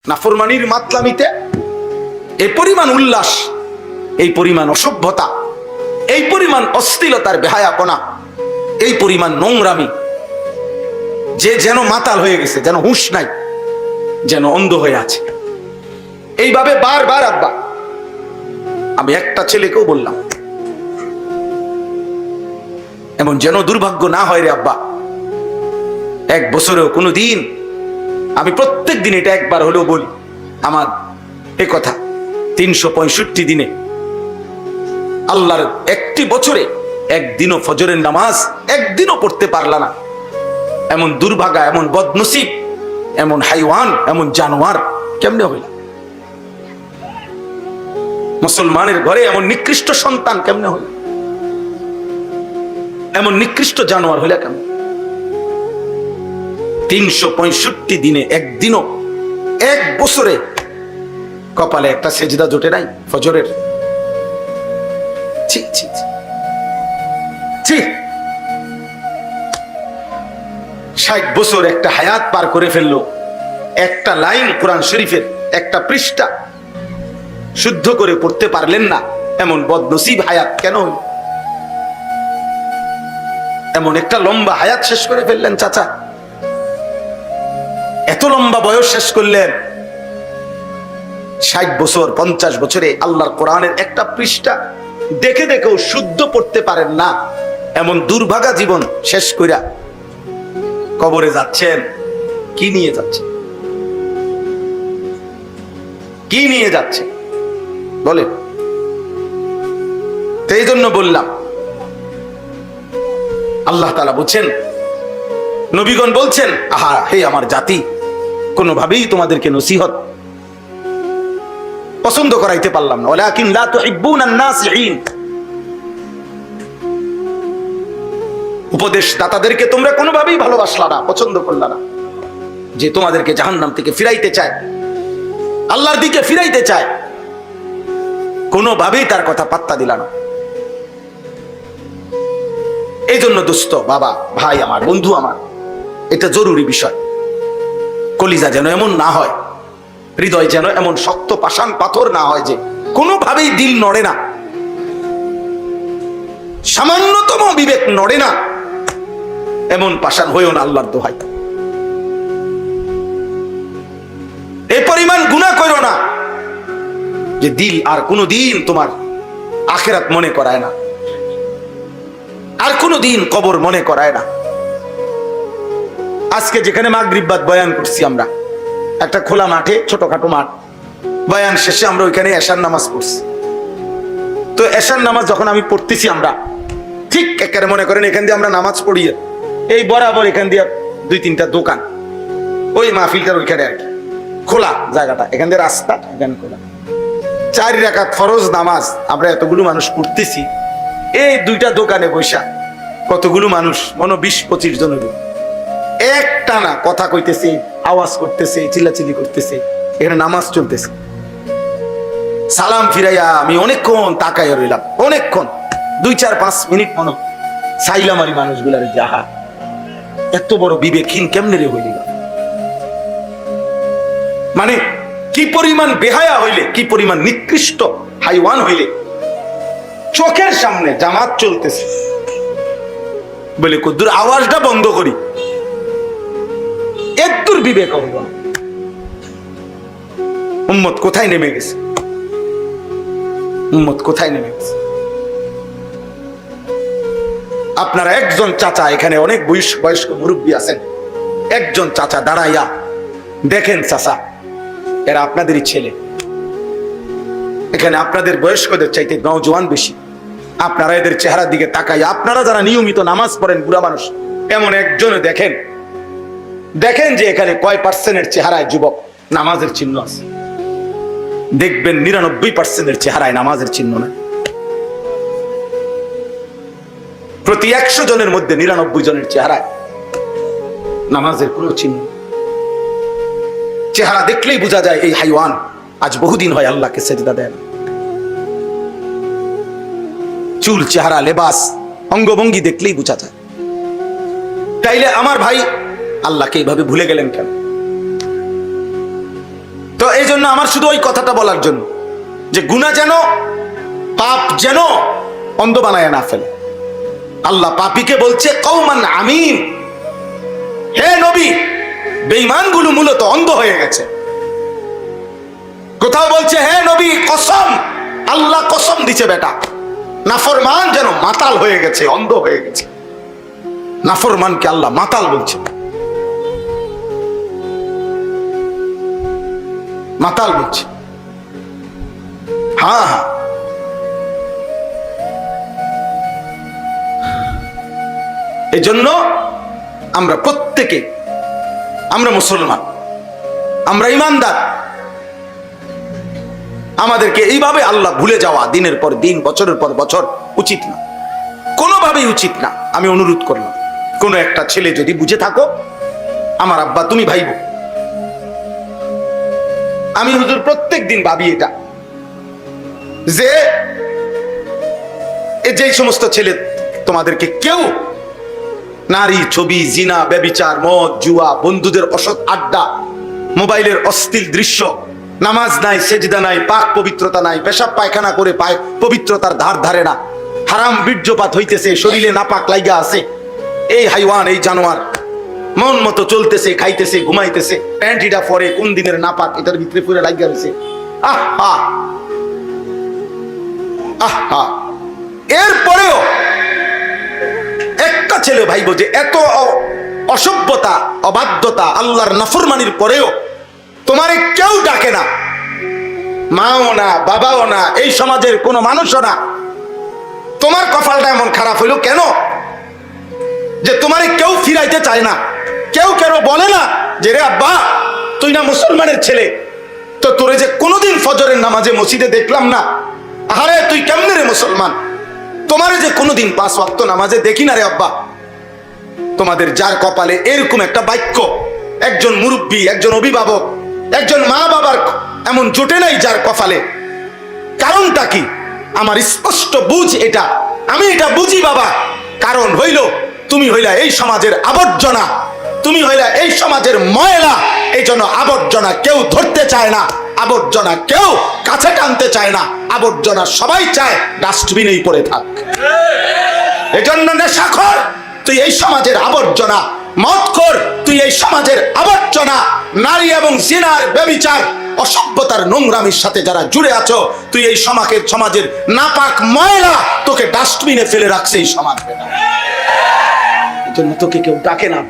নাফরমানির মাতলামিতে এই পরিমাণ উল্লাস, এই পরিমাণ অসভ্যতা, এই পরিমাণ অশ্লীলতার বেহায়াপনা, এই পরিমাণ নোংরামি, যে যেন মাতাল হয়ে গেছে, যেন হুঁশ নাই, যেন অন্ধ হয়ে আছে। এইভাবে বারবার আব্বা, আমি একটা ছেলেকেও বললাম এমন যেন দুর্ভাগ্য না হয় রে আব্বা, এক বছরেও কোনো দিন, আমি প্রত্যেক দিন এটা একবার হলেও বলি আমার এ কথা, 365 দিনে আল্লাহর একটি বছরে একদিনও ফজরের নামাজ একদিনও পড়তে পারলা না, এমন দুর্ভাগা, এমন বদনসিব, এমন হাইওয়ান, এমন জানোয়ার কেমনে হইল? মুসলমানের ঘরে এমন নিকৃষ্ট সন্তান কেমনে হইল? এমন নিকৃষ্ট জানোয়ার হইলা কেমন? 365 দিনে একদিনও, এক বছরে কপালে একটা সেজদা জোটে নাই ফজরের। ছি ছি ছি, 60 বছর একটা হায়াত পার করে ফেললো, একটা লাইন কোরআন শরীফের একটা পৃষ্ঠা শুদ্ধ করে পড়তে পারলেন না, এমন বদনসিব হায়াত কেন হইল? এমন একটা লম্বা হায়াত শেষ করে ফেললেন চাচা, এত লম্বা বয়স শেষ করলেন, 60 বছর 50 বছরে আল্লাহর কোরআনের একটা পৃষ্ঠা দেখে দেখেও শুদ্ধ পড়তে পারেন না, এমন দুর্ভাগা জীবন শেষ কইরা কবরে যাচ্ছেন। কি নিয়ে যাচ্ছে? কি নিয়ে যাচ্ছে বলে? এই জন্য বললাম, আল্লাহ তাআলা বলছেন, নবীগণ বলছেন, আহা হে আমার জাতি, কোনোভাবেই তোমাদেরকে নসিহত পছন্দ করাইতে পারলাম না। ওয়ালাকিন লা তুহিব্বুনান নাসিহিন, উপদেশ দাতাদেরকে তোমরা কোনোভাবেই ভালোবাসলা না, পছন্দ করলা না, যে তোমাদেরকে জাহান্নাম থেকে ফিরাইতে চায়, আল্লাহর দিকে ফিরাইতে চায়, কোনোভাবেই তার কথা পাত্তা দিলা না। এই জন্য দোস্ত, বাবা, ভাই আমার, বন্ধু আমার, এটা জরুরি বিষয়। কলিজা যেন এমন না হয়, হৃদয় যেন এমন শক্ত পাষাণ পাথর না হয় যে কোনোভাবেই দিল নড়ে না, সামান্যতম বিবেক নড়ে না, এমন পাষাণ হইও না আল্লাহর দোহাই। এই পরিমাণ গুনাহ করো না যে দিল আর কোনোদিন তোমার আখিরাত মনে করায় না, আর কোনোদিন কবর মনে করায় না। আজকে যেখানে মাগরিব বাদ বয়ান করছি আমরা, একটা খোলা মাঠে, ছোটখাটো মাঠ, বয়ান শেষে আমরা ওইখানে এশার নামাজ পড়ছি। তো এশার নামাজ যখন আমি পড়তেছি, আমরা ঠিক একেবারে মনে করেন এখান দিয়ে আমরা নামাজ পড়িয়ে এই বরাবর এখান দিয়ে 2-3টা দোকান, ওই মাহফিলটার ওইখানে আর কি খোলা জায়গাটা, এখান দিয়ে রাস্তা, এখানে খোলা। 4 রাকাত ফরজ নামাজ আমরা এতগুলো মানুষ পড়তেছি, এই 2টা দোকানে বৈশা কতগুলো মানুষ, মনে 20-25 জনের একটা না কথা কইতেছে, আওয়াজ করতেছে, চিল্লাচিল্লি করতেছে, এখানে নামাজ চলতেছে। সালাম ফিরাইয়া আমি অনেকক্ষণ তাকাইয়া রইলাম, অনেকক্ষণ, 2-4-5 মিনিট মনে চাইলাম আর মানুষগুলার, যাহা এত বড় বিবেকহীন কেমনে রে হইল, মানে কি পরিমাণ বেহায়া হইলে, কি পরিমাণ নিকৃষ্ট হাইওয়ান হইলে চোখের সামনে জামাত চলতেছে বলে কদ্দুর আওয়াজটা বন্ধ করি, একদূর বিবেক হইল না। উম্মত কোথায় নেমে গেছে? উম্মত কোথায় নেমে গেছে? আপনারা একজন চাচা, এখানে অনেক বয়স্ক মুরব্বী আছেন, একজন চাচা দাঁড়াইয়া দেখেন, চাচা এরা আপনাদেরই ছেলে, এখানে আপনাদের বয়স্কদের চাইতে নওজোয়ান বেশি। আপনারা এদের চেহারার দিকে তাকাইয়া, আপনারা যারা নিয়মিত নামাজ পড়েন, বুড়া মানুষ, এমন একজন দেখেন, দেখেন যে এখানে কয় পার্সেন্টের চেহারায় যুবক নামাজের চিহ্ন আছে। দেখবেন 99% চেহারায় নামাজের চিহ্ন নাই। প্রতি 100 জনের মধ্যে 99 জনের চেহারায় নামাজের কোনো চিহ্ন। চেহারা দেখলেই বোঝা যায় এই হাইওয়ান আজ বহুদিন হয় আল্লাহকে সেজদা দেন। চুল, চেহারা, লেবাস, অঙ্গভঙ্গি দেখলেই বোঝা যায়। তাইলে আমার ভাই আল্লাহকে এইভাবে ভুলে গেলেন কেন? জন্য আমার শুধু ওই কথাটা বলার জন্য যে গুনাহ যেন, পাপ যেন অন্ধ বানায় না ফেলে। আল্লাহ পাপীকে বলছে কওমান আমিন, হে নবী বেঈমানগুলো মূলত অন্ধ হয়ে গেছে। কোথাও বলছে হে নবী কসম, আল্লাহ কসম দিছে বেটা, নাফরমান যেন মাতাল হয়ে গেছে, অন্ধ হয়ে গেছে। নাফরমানকে আল্লাহ মাতাল বলছে, মাতাল বলছে। হ্যাঁ হ্যাঁ, এই জন্য আমরা প্রত্যেকে, আমরা মুসলমান, আমরা ইমানদার, আমাদেরকে এইভাবে আল্লাহ ভুলে যাওয়া দিনের পর দিন, বছরের পর বছর উচিত না, কোনোভাবেই উচিত না। আমি অনুরোধ করলাম, কোন একটা ছেলে যদি বুঝে থাকো, আমার আব্বা তুমি ভাইবো, আমি হুজুর প্রত্যেক দিন ভাবি এটা, যে যেই সমস্ত ছেলে তোমাদেরকে কেউ নারী, ছবি, জিনা, ব্যভিচার, মদ, জুয়া, বন্ধুদের অসৎ আড্ডা, মোবাইলের অশ্লীল দৃশ্য, নামাজ নাই, সেজদা নাই, পাক পবিত্রতা নাই, পেশাব পায়খানা করে পায় পবিত্রতার ধার ধারে না, হারাম বীর্যপাত হইতেছে, শরীরে নাপাক লাইগা আছে, এই হাইওয়ান, এই জানোয়ার মন মতো চলতেছে, খাইতেছে, ঘুমাইতেছে, প্যান্ট ইটা পরে কোন দিনের নাপাক এটার ভিতরে পুরো লাইগা রয়েছে। আহা আহা, এরপরেও একটা ছেলে ভাইবো যে এত অসভ্যতা, অবাধ্যতা, আল্লাহর নাফরমানির পরেও তোমারে কেউ ডাকে না, মাও না, বাবাও না, এই সমাজের কোনো মানুষও না। তোমার কপালটা এমন খারাপ হইল কেন যে তোমারে কেউ ফিরাইতে চায় না? কেউ কেন বলে না যে রে আব্বা তুই না মুসলমানের ছেলে, তো তোরে যে কোনোদিন ফজরের নামাজে মসজিদে দেখলাম না, আরে তুই কেমনে রে মুসলমান? তোমারে যে কোনোদিন 5 ওয়াক্ত নামাজে দেখি না রে আব্বা। তোমাদের যার কপালে এরকম একটা বাক্য, একজন মুরব্বী, একজন অভিভাবক, একজন মা বাবার এমন জোটে নাই যার কপালে, কারণটা কি? আমার স্পষ্ট বুঝ এটা, আমি এটা বুঝি বাবা। কারণ হইল তুমি হইলা এই সমাজের আবর্জনা, তুমি হইলা এই সমাজের ময়লা। এই জন্য আবর্জনা কেউ ধরতে চায় না, আবর্জনা কেউ কাছে টানতে চায় না, আবর্জনা সবাই চায় ডাস্টবিনেই পড়ে থাক। এজন্য নেশাখোর তুই এই সমাজের আবর্জনা, মদখোর তুই এই সমাজের আবর্জনা, নারী এবং জিনার, ব্যভিচার, অসভ্যতার নোংরামির সাথে যারা জুড়ে আছো, তুই এই সমাজের নাপাক ময়লা, তোকে ডাস্টবিনে ফেলে রাখছে এই সমাজ। এই জন্য তোকে কেউ ডাকে না।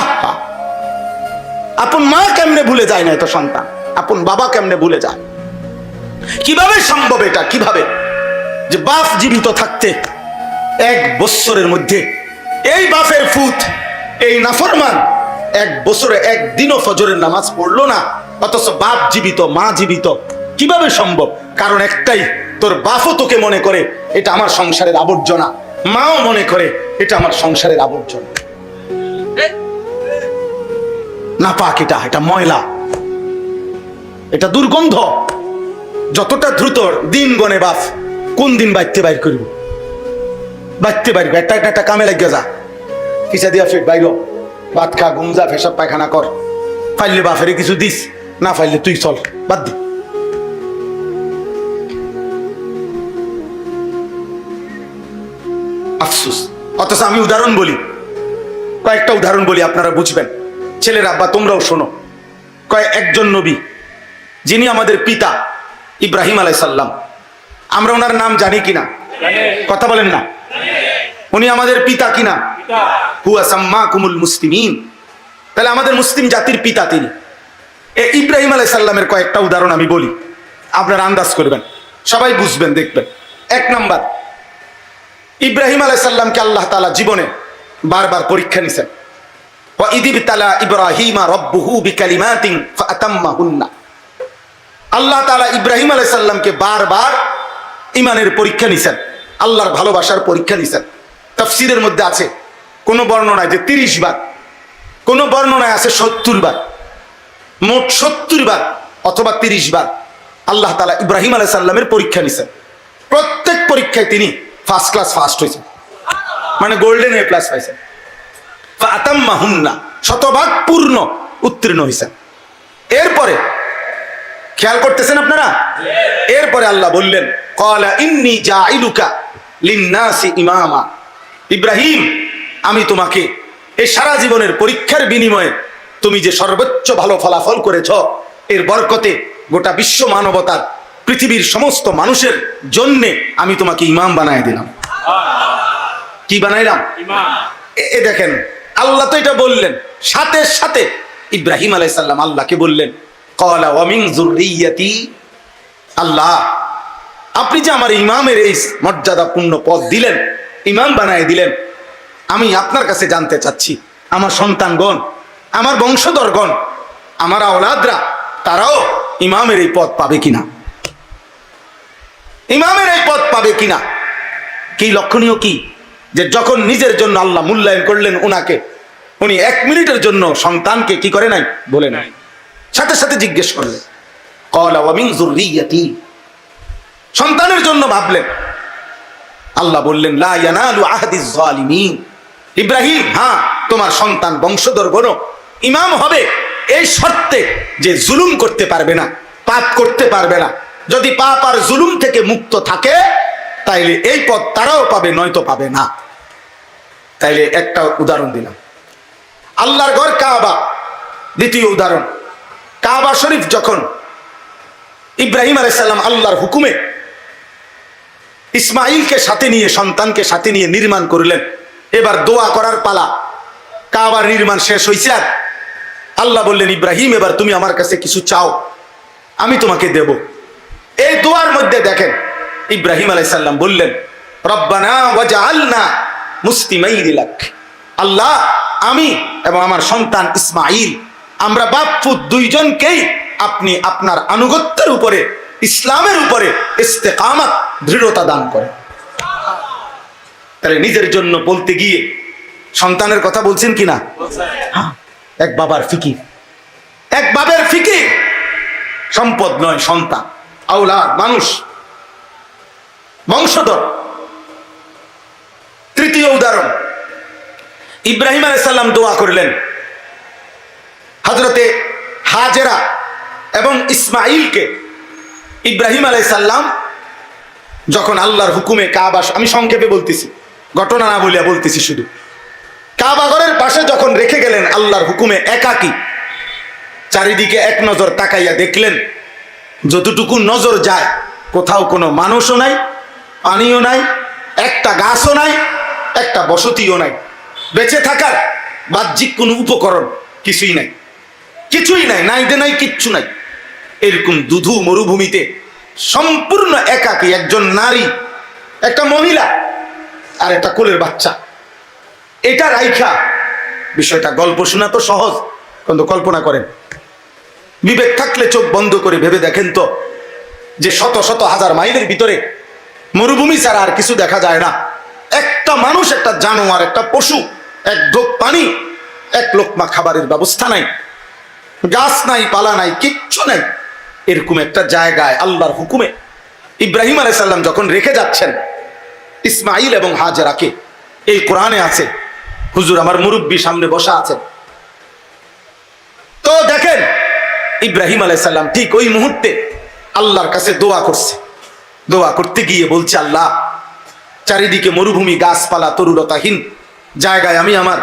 আহা, আপন মা কেমনে ভুলে যায় না এত সন্তান, আপন বাবা কেমনে ভুলে যায়? কিভাবে সম্ভব এটা? কিভাবে যে বাপ জীবিত থাকতে 1 বছরের মধ্যে এই বাপের ফুত, এই নাফরমান 1 বছরে একদিনও ফজরের নামাজ পড়লো না, অথচ বাপ জীবিত, মা জীবিত। কিভাবে সম্ভব? কারণ একটাই, তোর বাপও তোকে মনে করে এটা আমার সংসারের আবর্জনা, মাও মনে করে এটা আমার সংসারের আবর্জনা। নাপাক এটা ময়লা, এটা দুর্গন্ধ। যতটা দ্রুত দিন গনে বাপ কোন দিন বাইতে বাইর করব, বাইতে বাইর একটা কামে লাগিয়ে যা, পিছা দিয়া ফিট বাইর, ভাত খা, ঘুম যা, পেশাব পায়খানা কর, ফাইলে বাপেরে কিছু দিস, না ফাইলে তুই চল, বাদ দি। আফসোস। অথচ আমি উদাহরণ বলি, কয়েকটা উদাহরণ বলি, আপনারা বুঝবেন। ছেলের আব্বা তোমরাও শোনো। একজন নবী যিনি আমাদের পিতা ইব্রাহিম আলাইহিস সালাম, আমরা ওনার নাম জানি কিনা? কথা বলেন না। উনি আমাদের পিতা কিনা? হুয়া সাম্মাকুমুল মুসলিমিন। তাহলে আমাদের মুসলিম জাতির পিতা তিনি। ইব্রাহিম আলাইহিস সালামের কয়েকটা উদাহরণ আমি বলি, আপনারা আন্দাজ করবেন, সবাই বুঝবেন, দেখবেন। 1 নাম্বার, ইব্রাহিম আলাইহিস সালামকে আল্লাহ তাআলা জীবনে বারবার পরীক্ষা নিছেন। ওয়া ইযিবতালা ইব্রাহিমা রাব্বুহু বিকালিমাতিন ফাআতাম্মাহুন্না। আল্লাহ তাআলা ইব্রাহিম আলাইহিস সালামকে বারবার ঈমানের পরীক্ষা নিছেন, আল্লাহর ভালোবাসার পরীক্ষা নিছেন। তাফসীরের মধ্যে আছে, কোন বর্ণনায় যে 30 বার, কোন বর্ণনায় আছে 70 বার, মোট 70 বার অথবা 30 বার আল্লাহ তাআলা ইব্রাহিম আলাইহিস সালামের পরীক্ষা নিছেন। প্রত্যেক পরীক্ষায় তিনি ফার্স্ট ক্লাস ফার্স্ট হয়েছেন, মানে গোল্ডেন A+ পাইছেন। ফাআতাম্মাহুন্না, শতভাগ পূর্ণ উত্তীর্ণ হয়েছেন। এরপরে খেয়াল করতেছেন আপনারা? এরপরে আল্লাহ বললেন, ক্বালা ইন্নী জাইলুকা লিন্নাসি ইমামা। ইব্রাহিম, আমি তোমাকে এই সারা জীবনের পরীক্ষার বিনিময়ে তুমি যে সর্বোচ্চ ভালো ফলাফল করেছ, এর বরকতে গোটা বিশ্ব মানবতার পৃথিবীর সমস্ত মানুষের জন্য আমি তোমাকে ইমাম বানায় দিলাম। কি বানাইলাম? এ দেখেন, আল্লাহ তো এটা বললেন, সাথে সাথে ইব্রাহিম আলাইহিস সালাম আল্লাহকে বললেন, ক্বালা ওয়া মিন যুররিয়্যাতি। আল্লাহ, আপনি যে আমার ইমামের এই মর্যাদাপূর্ণ পদ দিলেন, ইমাম বানায় দিলেন, আমি আপনার কাছে জানতে চাচ্ছি, আমার সন্তানগণ, আমার বংশধরগণ, আমার আওলাদরা, তারাও ইমামের এই পদ পাবে কিনা? ইমামের এই পদ পাবে কিনা? কি লক্ষণীয় কি যে যখন নিজের জন্য আল্লাহ মূল্যায়ন করলেন উনাকে, উনি 1 মিনিটের জন্য সন্তানকে কি করে নাই? বলে নাই, সাথে সাথে জিজ্ঞেস করলেন, ক্বালা ওয়া মিন যুররিয়্যাতি। সন্তানের জন্য ভাবলেন। আল্লাহ বললেন, লা ইয়ানালু আহদিজ যালিমিন। ইব্রাহিম, হ্যাঁ, তোমার সন্তান বংশধরগণ ইমাম হবে এই শর্তে যে জুলুম করতে পারবে না, পাপ করতে পারবে না। যদি পাপ আর জুলুম থেকে মুক্ত থাকে তাইলে এই পদ তারাও পাবে, নয়তো পাবে না। তাইলে একটা উদাহরণ দিলাম, আল্লাহর ঘর কাবা। দ্বিতীয় উদাহরণ, কাবা শরীফ যখন ইব্রাহিম আলাইহিস সালাম আল্লাহর হুকুমে ইসমাইলকে সাথে নিয়ে, সন্তানকে সাথে নিয়ে নির্মাণ করলেন, এবার দোয়া করার পালা। কাবার নির্মাণ শেষ হয়েছে, আর আল্লাহ বললেন, ইব্রাহিম, এবার তুমি আমার কাছে কিছু চাও, আমি তোমাকে দেব। এই দোয়ার মধ্যে দেখেন ইব্রাহিম আলাইহিস সালাম বললেন, রব্বানা ওয়াজআলনা মুসলিমাইনি লাক। আল্লাহ, আমি এবং আমার সন্তান ইসমাইল, আমরা বাপ পুত দুইজনকেই আপনি আপনার আনুগত্যের উপরে, ইসলামের উপরে ইস্তেকামত, দৃঢ়তা দান করেন। তাহলে নিজের জন্য বলতে গিয়ে সন্তানের কথা বলছেন কিনা? হ্যাঁ, এক বাবার ফিকির, এক বাবার ফিকির। সম্পদ নয়, সন্তান, আওলাদ, মানুষ, বংশধর। তৃতীয় উদাহরণ, ইব্রাহিম আলাইহিস সালাম দোয়া করলেন হযরতে হাজেরা এবং ইসমাইলকে। ইব্রাহিম আলাইহিস সালাম যখন আল্লাহর হুকুমে কাবা, আমি সংক্ষেপে বলতেছি, ঘটনা না বলিয়া বলতেছি শুধু, কাবা ঘরের পাশে যখন রেখে গেলেন আল্লাহর হুকুমে একাকী, চারিদিকে এক নজর তাকাইয়া দেখলেন যতটুকু নজর যায় কোথাও কোনো মানুষও নাই, পানিও নাই, একটা গাছও নাই, একটা বসতিও নাই, বেঁচে থাকার বাহ্যিক কোনো উপকরণ কিছুই নাই, কিছুই নাই, নাইতে নাই, কিচ্ছু নাই। এরকম দুধু মরুভূমিতে সম্পূর্ণ একাকী একজন নারী, একটা মহিলা আর একটা কোলের বাচ্চা। এটা রাইখা, বিষয়টা গল্প শোনা তো সহজ, কিন্তু কল্পনা করেন, বিবেক থাকলে চোখ বন্ধ করে ভেবে দেখেন তো, যে শত শত হাজার মাইলের ভিতরে মরুভূমি ছাড়া আর কিছু দেখা যায় না, একটা মানুষ, একটা জানোয়ার, একটা পশু, এক ঢোক পানি, এক লোকমা খাবারের ব্যবস্থা নাই, গাছ নাই, পালা নাই, কিচ্ছু নাই। এরকম একটা জায়গায় আল্লাহর হুকুমে ইব্রাহিম আলাইহিস সালাম যখন রেখে যাচ্ছেন ইসমাইল এবং হাজেরাকে, এই কোরআনে আছে, হুজুর আমার মুরব্বী সামনে বসা আছেন, তো দেখেন ইব্রাহিম আলাইহিস সালাম ঠিক ওই মুহূর্তে আল্লাহর কাছে দোয়া করছে। দোয়া করতে গিয়ে বলছে, আল্লাহ, চারিদিকে মরুভূমি, গাছপালা, তরুলতাহীন জায়গায় আমি আমার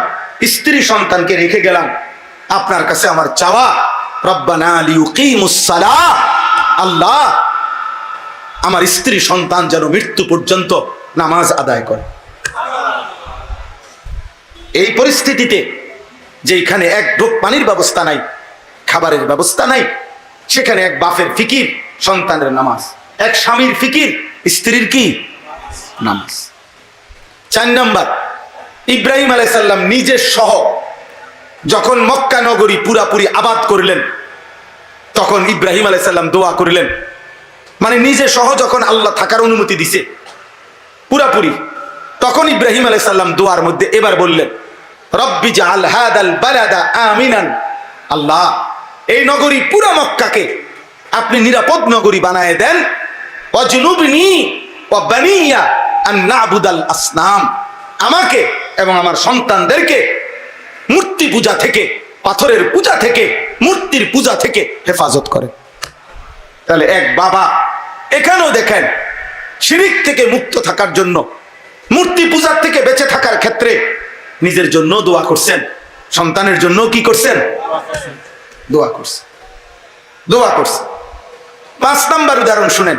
স্ত্রী সন্তানকে রেখে গেলাম, আপনার কাছে আমার চাওয়া, রব্বানা লিয়ুকিমুস সালাহ, আল্লাহ, আমার স্ত্রী সন্তান যেন মৃত্যু পর্যন্ত নামাজ আদায় করে। এই পরিস্থিতিতে যেখানে এক ঢোক পানির ব্যবস্থা নাই, খাবারের ব্যবস্থা নাই, সেখানে এক বাপের ফিকির সন্তানের নামাজ, এক স্বামীর ফিকির স্ত্রীর কি নামাজ। 4 নম্বর, ইব্রাহিম আলাইহিস সালাম নিজের সহ যখন মক্কা নগরী পুরাপুরি আবাদ করলেন, তখন ইব্রাহিম আলাইহিস সালাম দোয়া করলেন, মানে নিজে সহ যখন আল্লাহ থাকার অনুমতি দিছে পুরাপুরি, তখন ইব্রাহিম আলাইহিস সালাম দোয়ার মধ্যে এবার বললেন, রব্বি জাআল হাদাল বালাদা আমিনান। আল্লাহ, এই নগরী পুরা মক্কাকে আপনি নিরাপদ নগরী বানায় দেন, ওয়াজনুবনি ওয়া বানিয়া আন না'বুদাল আসনাম, আমাকে এবং আমার সন্তানদেরকে মূর্তি পূজা থেকে, পাথরের পূজা থেকে, মূর্তির পূজা থেকে হেফাজত করে। তাহলে এক বাবা এখানেও দেখেন শিরিক থেকে মুক্ত থাকার জন্য, মূর্তি পূজার থেকে বেঁচে থাকার ক্ষেত্রে নিজের জন্য দোয়া করছেন, সন্তানের জন্য কি করছেন? দোয়া করছেন, দোয়া করছেন। 5 নাম্বার উদাহরণ শুনেন।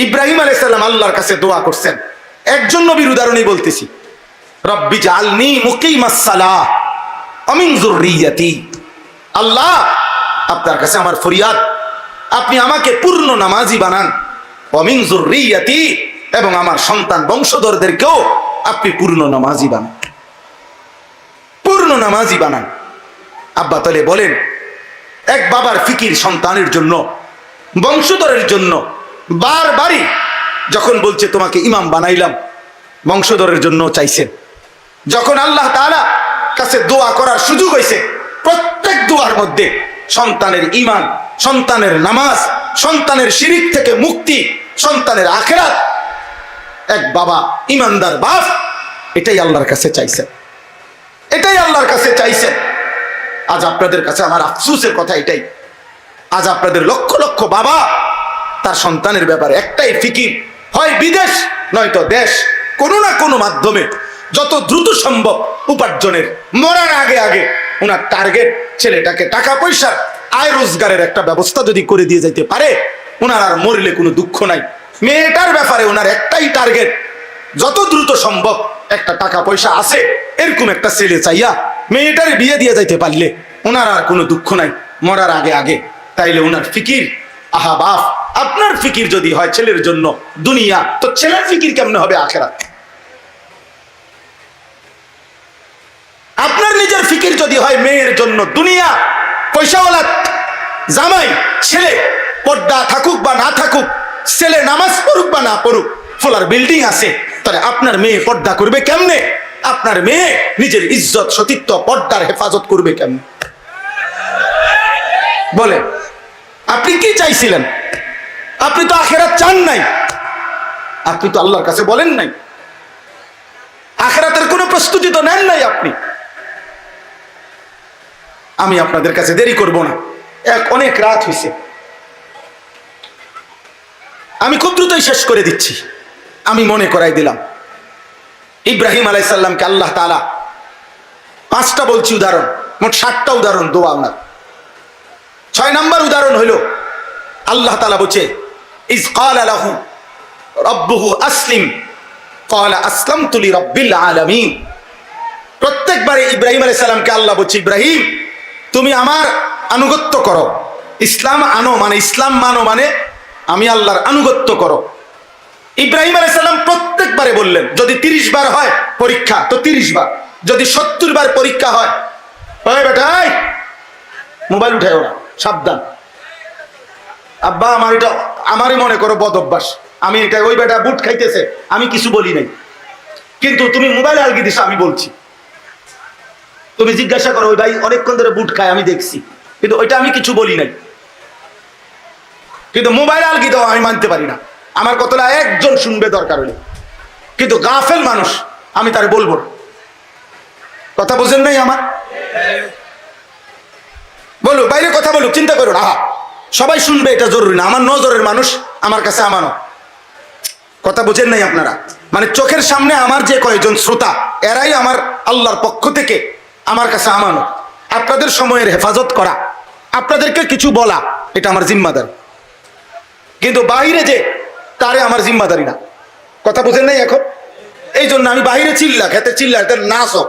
ইব্রাহিম আলাইহিস সালাম আল্লাহর কাছে দোয়া করছেন। একজন নবীর উদাহরণই বলতেছি। রব্বি জাআলনি মুকিমাস সালাহ ওয়া মিন যুররিয়াতি। আল্লাহ, আপনার কাছে আমার ফরিয়াদ, আপনি আমাকে পূর্ণ নামাজি বানান। ওয়া মিন যুররিয়াতি, এবং আমার সন্তান বংশধরদেরকেও আপনি পূর্ণ নামাজি বানান, পূর্ণ নামাজি বানান। আব্বা তাহলে বলেন, এক বাবার ফিকির সন্তানের জন্য, বংশধরের জন্য বারবারই যখন বলছে তোমাকে ইমাম বানাইলাম, বংশধরের জন্য চাইছেন। যখন আল্লাহ তাআলা কাছে দোয়া করার সুযোগ হয়েছে, প্রত্যেক দোয়ার মধ্যে সন্তানের ঈমান, সন্তানের নামাজ, সন্তানের শিরিক থেকে মুক্তি, সন্তানের আখিরাত, এক বাবা ঈমানদার বাপ এটাই আল্লাহর কাছে চাইছেন, এটাই আল্লাহর কাছে চাইছেন। আজ আপনাদের কাছে আমার আফসোসের কথা এটাই, আজ আপনাদের লক্ষ লক্ষ বাবা তার সন্তানের ব্যাপারে একটাই ফিকির, হয় বিদেশ নয়তো দেশ, কোনো না কোনো মাধ্যমে যত দ্রুত সম্ভব উপার্জনের, মরার আগে আগে ওনার টার্গেট ছেলেটাকে টাকা পয়সার আয় রোজগারের একটা ব্যবস্থা যদি করে দিয়ে যাইতে পারে, ওনার আর মরলে কোনো দুঃখ নাই। মেয়েটার ব্যাপারে ওনার একটাই টার্গেট, যত দ্রুত সম্ভব একটা টাকা পয়সা আছে এরকম একটা ছেলে চাইয়া মেয়েটার বিয়ে দিয়ে যাইতে পারলে ওনার আর কোনো দুঃখ নাই মরার আগে আগে। তাইলে ওনার ফিকির, আহা বাপ, আপনার ফিকির যদি হয় ছেলের জন্য দুনিয়া, তো ছেলের ফিকির কেমনে হবে আখিরাত? আপনার নিজের ফিকির যদি হয় মেয়ের জন্য দুনিয়া, পয়সাওয়ালা জামাই ছেলে, পর্দা থাকুক বা না থাকুক, ছেলে নামাজ পড়ুক বা না পড়ুক, ফোলার বিল্ডিং আছে, তাহলে আপনার মেয়ে পর্দা করবে কেমনে? আপনার মেয়ে নিজের ইজ্জত, সতীত্ব, পর্দার হেফাজত করবে কেমনে? বলে আপনি কি চাইছিলেন? আপনি তো আখিরাত চান নাই, আপনি তো আল্লাহর কাছে বলেন নাই, আখিরাতের কোনো প্রস্তুতি তো নেন নাই আপনি। আমি আপনাদের কাছে দেরি করব না, অনেক রাত হয়েছে, আমি খুব দ্রুতই শেষ করে দিচ্ছি। আমি মনে করাই দিলাম, ইব্রাহিম আলাইহিস সালামকে আল্লাহ তাআলা 5টা বলছি উদাহরণ, মোট 7টা উদাহরণ দোয়া ওনার। 6 নাম্বার উদাহরণ হইল আল্লাহ তাআলা বলছে, ইজ ক্বালা লাহু রাব্বুহু আসলিম ক্বালা আসলামতু লিরাব্বিল আলামিন। প্রত্যেকবারে ইব্রাহিম আলাইহিস সালামকে আল্লাহ বলছে, ইব্রাহিম তুমি আমার আনুগত্য করো, ইসলাম আনো, মানে ইসলাম মানো, মানে আমি আল্লাহর আনুগত্য করো। ইব্রাহিম আলাইহিস সালাম প্রত্যেকবারে বললেন, যদি 30 বার হয় পরীক্ষা তো 30 বার, যদি 70 বার পরীক্ষা হয়, ওই বেটা মোবাইল উঠাও না, সাবধান। আব্বা আমার এটা, আমারই মনে করো বদ অভ্যাস, আমি এটা, ওই বেটা বুট খাইতেছে আমি কিছু বলি নাই, কিন্তু তুমি মোবাইল আলগি দিছো আমি বলছি। তুমি জিজ্ঞাসা করো ওই ভাই অনেকক্ষণ ধরে বুট খায় আমি দেখছি, কিন্তু ওইটা আমি কিছু বলি নাই, কিন্তু মোবাইল আলগি দাও আমি মানতে পারি না। আমার কথাটা একজন শুনবে দরকার হলে, কিন্তু গাফেল মানুষ আমি তার বলবো না। কথা বোঝেন নাই আমার? বলো বাইরে কথা বলো, চিন্তা করো না, সবাই শুনবে এটা জরুরি না, আমার নজরের মানুষ আমার কাছে আমানো। কথা বোঝেন নাই আপনারা? মানে চোখের সামনে আমার যে কয়েকজন শ্রোতা, এরাই আমার আল্লাহর পক্ষ থেকে আমার কাছে আমানো। আপনাদের সময়ের হেফাজত করা, আপনাদেরকে কিছু বলা, এটা আমার জিম্মাদার, কিন্তু বাইরে যে তারে আমার জিম্মাদারি না। কথা বোঝেন নাই এখন? এই জন্য আমি বাইরে চিল্লা খেতে চিল্লা নাচ হোক।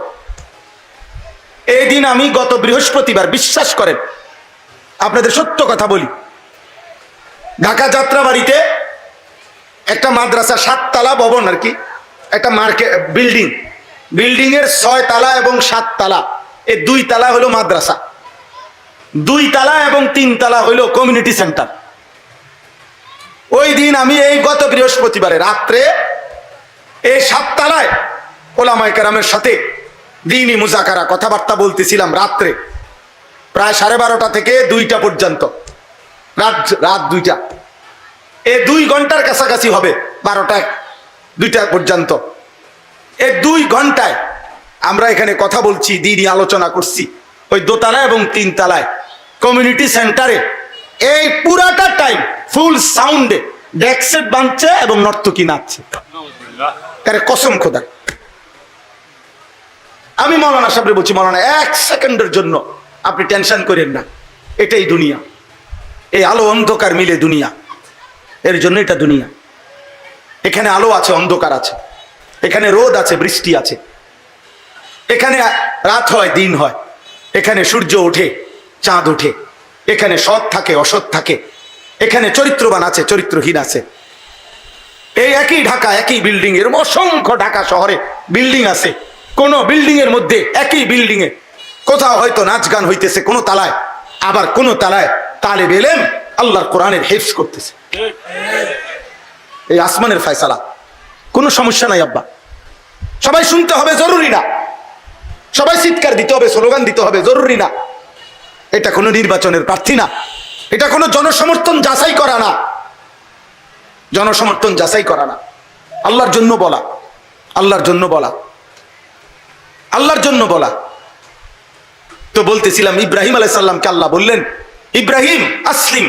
এই দিন আমি গত বৃহস্পতিবার, বিশ্বাস করেন আপনাদের সত্য কথা বলি, ঢাকা যাত্রাবাড়িতে একটা মাদ্রাসা, 7 তলা ভবন আর কি, একটা মার্কেট বিল্ডিং, বিল্ডিং এর 6 তলা এবং 7 তলা, এই 2 তলা হলো মাদ্রাসা, 2 তলা এবং 3 তলা হলো কমিউনিটি সেন্টার। ওই দিন আমি এই গত বৃহস্পতিবারে রাত্রে এই 7 তলায় ওলামায়ে কেরামের সাথে দ্বীনি মুযাকারা, কথাবার্তা বলতেছিলাম রাত্রে প্রায় 12:30 থেকে 2টা পর্যন্ত, রাত 2টা, এই 2 ঘন্টার কাছাকাছি হবে, 12টা 2টা পর্যন্ত। এই 2 ঘন্টায় আমরা এখানে কথা বলছি, দ্বীনি আলোচনা করছি, ওই 2 তলা এবং 3 তলায় কমিউনিটি সেন্টারে। এই পুরাটা টাইম ফুল সাউন্ডে ডেক্সেট বাঁধছে এবং নর্তকী নাচছে। আরে কসম খোদা, আমি মৌলানা সাহেব বলছি, মৌলানা এক সেকেন্ডের জন্য আপনি টেনশন করেন না, এটাই দুনিয়া, এই আলো অন্ধকার মিলে দুনিয়া, এর জন্য এটা দুনিয়া। এখানে আলো আছে, অন্ধকার আছে, এখানে রোদ আছে, বৃষ্টি আছে, এখানে রাত হয়, দিন হয়, এখানে সূর্য ওঠে, চাঁদ ওঠে, এখানে সৎ থাকে, অসৎ থাকে, এখানে চরিত্রবান আছে, চরিত্রহীন আছে। এই একই ঢাকা, একই বিল্ডিং এর অসংখ্য ঢাকা শহরে বিল্ডিং আছে, কোন বিল্ডিং এর মধ্যে একই বিল্ডিং এ কোথাও হয়তো নাচ গান হইতেছে কোন তালায়, আবার কোন তালায় তালেব ইলম আল্লাহর কোরআনের হিফজ করতেছে। এই আসমানের ফয়সালা, কোনো সমস্যা নাই আব্বা, সবাই শুনতে হবে জরুরি না, সবাই চিৎকার দিতে হবে, স্লোগান দিতে হবে জরুরি না। এটা কোনো নির্বাচনের প্রার্থী না, এটা কোনো জনসমর্থন যাচাই করা না, জনসমর্থন যাচাই করা না, আল্লাহর জন্য বলা, আল্লাহর জন্য বলা, আল্লাহর জন্য বলা। তো বলতেছিলাম, ইব্রাহিম আলাইহিস সালামকে আল্লাহ বললেন, ইব্রাহিম আসলিম,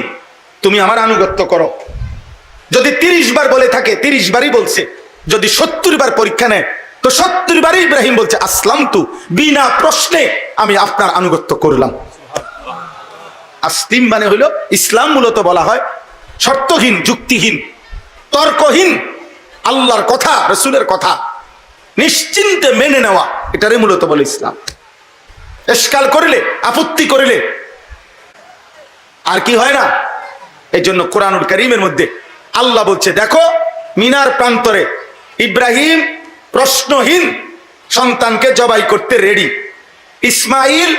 তুমি আমার আনুগত্য করো। যদি 30 বার বলে থাকে 30 বারই বলছে, যদি 70 বার পরীক্ষা নেয় তো 70 বারই ইব্রাহিম বলছে আসলাম তু, বিনা প্রশ্নে আমি আপনার আনুগত্য করলাম। আসলিম মানে হলো ইসলাম, মূলত বলা হয় শর্তহীন, যুক্তিহীন, তর্কহীন আল্লাহর কথা, রসুলের কথা নিশ্চিন্তে মেনে নেওয়া, এটারে মূলত বলে ইসলাম। এশকাল করিলে, আপত্তি করিলে আর কি হয় না। এই জন্য কোরআনুল কারীমের মধ্যে আল্লাহ বলছে, দেখো মিনার প্রান্তরে ইব্রাহিম প্রশ্নহীন সন্তানকে জবাই করতে রেডি, ইসমাইল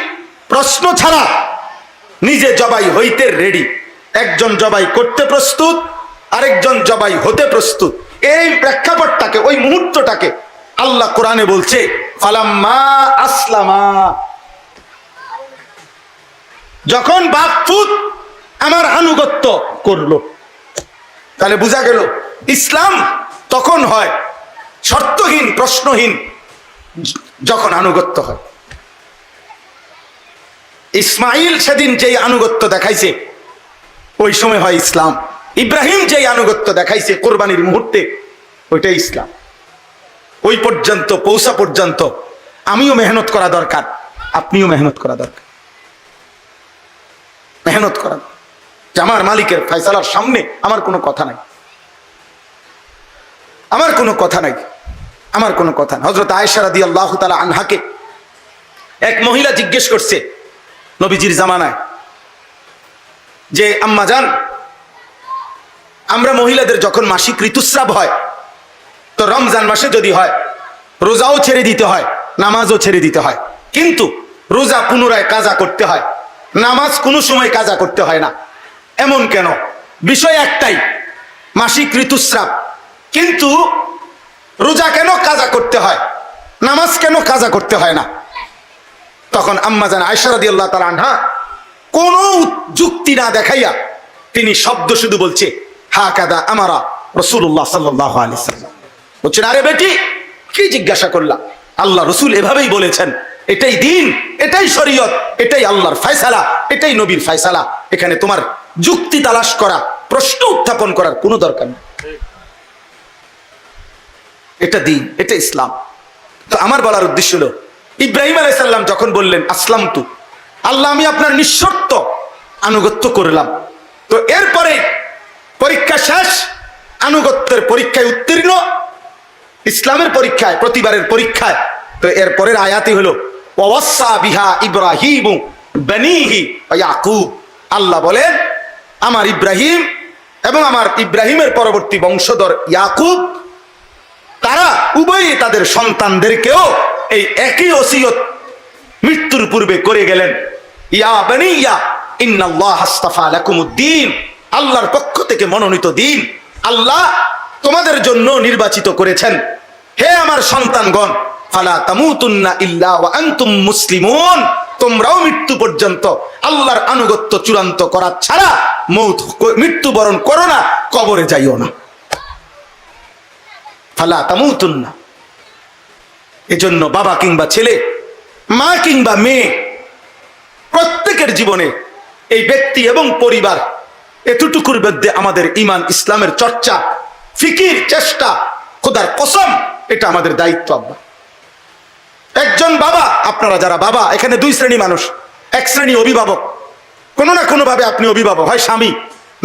প্রশ্ন ছাড়া নিজে জবাই হইতে রেডি। একজন জবাই করতে প্রস্তুত, আরেকজন জবাই হতে প্রস্তুত। এই প্রেক্ষাপটটাকে, ওই মুহূর্তটাকে আল্লাহ কোরআনে বলছে ফালাম্মা আসলামা, যখন বাপ পুত আমার আনুগত্য করলো। তাহলে বোঝা গেল ইসলাম তখন হয় শর্তহীন, প্রশ্নহীন, যখন আনুগত্য হয়। ইসমাইল সেদিন যেই আনুগত্য দেখাইছে ওই সময় হয় ইসলাম। ইব্রাহিম যেই আনুগত্য দেখাইছে কোরবানির মুহূর্তে, ওইটাই ইসলাম। ওই পর্যন্ত পৌঁছা পর্যন্ত আমিও মেহনত করা দরকার, আপনিও মেহনত করা দরকার, মেহনত করা। আমার মালিকের ফয়সালার সামনে আমার কোনো কথা নাই, আমার কোনো কথা নাই, আমার কোনো কথা নাই। হযরত আয়েশা রাদিয়াল্লাহু তাআলা আনহাকে এক মহিলা জিজ্ঞেস করছে নবীজির জামানায়, যে আম্মা জান, আমরা মহিলাদের যখন মাসিক ঋতুস্রাব হয়, তো রমজান মাসে যদি হয় রোজাও ছেড়ে দিতে হয়, নামাজও ছেড়ে দিতে হয়, কিন্তু রোজা পুনরায় কাজা করতে হয়, নামাজ কোনো সময় কাজা করতে হয় না, এমন কেন? বিষয় একটাই, মাসিক ঋতুস্রাব, কিন্তু রোজা কেন কাজা করতে হয়, নামাজ কেন কাজা করতে হয় না? তখন আম্মা জান আয়েশা রাদিয়াল্লাহু তাআলা আনহা কোনো যুক্তি না দেখাইয়া তিনি শব্দ শুধু বলছে হাকাদা আমারা রাসূলুল্লাহ সাল্লাল্লাহু আলাইহি ওয়াসাল্লাম। বলছেন, আরে বেটি কি জিজ্ঞাসা করলা, আল্লাহ রসুল এভাবেই বলেছেন, এটাই দিন, এটাই শরীয়ত, এটাই আল্লাহর ফয়সালা, এটাই নবীর ফয়সালা। এখানে তোমার যুক্তি তালাশ করা, প্রশ্ন উত্থাপন করার কোনো দরকার নেই। এটা দিন, এটা ইসলাম। তো আমার বলার উদ্দেশ্য হলো, ইব্রাহিম আলাইহিস সালাম যখন বললেন আসলাম তু, আল্লাহ আমি আপনার নিঃশর্ত আনুগত্য করলাম, তো এরপরে পরীক্ষা শেষ, আনুগত্যের পরীক্ষায় উত্তীর্ণ, ইসলামের পরীক্ষায়, প্রতিবারের পরীক্ষায়। তো এর পরের আয়াতই হলো ওয়াসা বিহা ইব্রাহিম বানিহি ওয়া ইয়াকুব। আল্লাহ বলেন, আমার ইব্রাহিম এবং আমার ইব্রাহিমের পরবর্তী বংশধর ইয়াকুব, তারা উভয়ই তাদের সন্তানদেরকেও এই একই ওসিয়ত মৃত্যুর পূর্বে করে গেলেন, ইয়া বানিয়া ইন্নাল্লাহা আস্তাফা লাকুমুদ্দিন, আল্লাহর পক্ষ থেকে মনোনীত দিন আল্লাহ তোমাদের জন্য নির্বাচিত করেছেন। হে আমার সন্তানগণ, ফালা তামুতুন্না ইল্লা ওয়া আনতুম মুসলিমুন, তোমরাও মৃত্যু পর্যন্ত আল্লাহর আনুগত্য চূড়ান্ত করা ছাড়া মৃত্যুবরণ করো না, কবরে যাইও না। ফালা তামুতুন্না। এজন্য বাবা কিংবা ছেলে, মা কিংবা মেয়ে, প্রত্যেকের জীবনে এই ব্যক্তি এবং পরিবার এতটুকুর মধ্যে আমাদের ইমান ইসলামের চর্চা, ফিকির, চেষ্টা, খোদার কসম, এটা আমাদের দায়িত্ব। আব্বা একজন বাবা, আপনারা যারা বাবা, এখানে দুই শ্রেণী মানুষ। এক শ্রেণী অভিভাবক, কোনো না কোনো ভাবে আপনি অভিভাবক, হয় স্বামী,